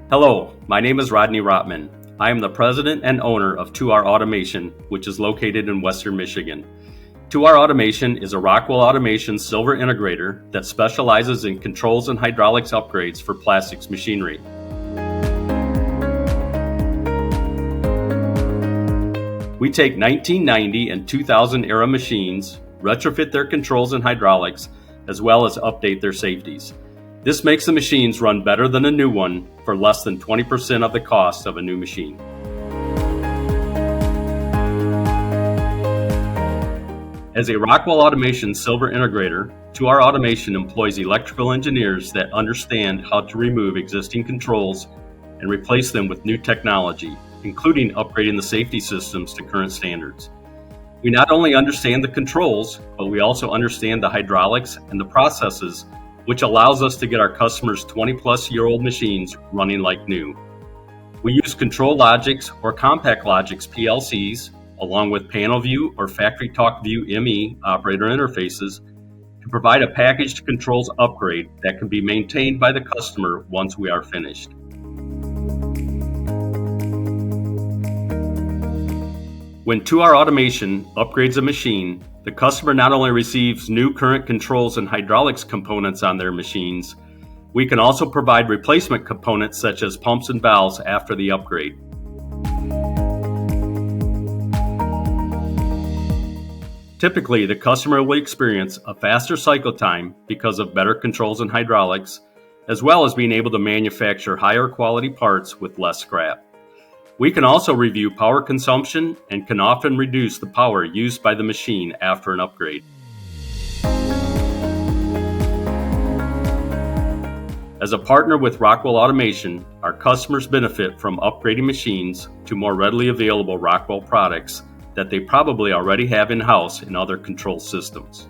Hello, my name is Rodney Rotman. I am the president and owner of 2R Automation, which is located in Western Michigan. 2R Automation is a Rockwell Automation silver integrator that specializes in controls and hydraulics upgrades for plastics machinery. We take 1990 and 2000 era machines, retrofit their controls and hydraulics, as well as update their safeties. This makes the machines run better than a new one for less than 20% of the cost of a new machine. As a Rockwell Automation silver integrator, 2R Automation employs electrical engineers that understand how to remove existing controls and replace them with new technology, including upgrading the safety systems to current standards. We not only understand the controls, but we also understand the hydraulics and the processes, which allows us to get our customers' 20-plus-year-old machines running like new. We use ControlLogix or CompactLogix PLCs, along with PanelView or FactoryTalkView ME operator interfaces, to provide a packaged controls upgrade that can be maintained by the customer once we are finished. When 2R Automation upgrades a machine, the customer not only receives new current controls and hydraulics components on their machines, we can also provide replacement components such as pumps and valves after the upgrade. Typically, the customer will experience a faster cycle time because of better controls and hydraulics, as well as being able to manufacture higher quality parts with less scrap. We can also review power consumption and can often reduce the power used by the machine after an upgrade. As a partner with Rockwell Automation, our customers benefit from upgrading machines to more readily available Rockwell products that they probably already have in-house in other control systems.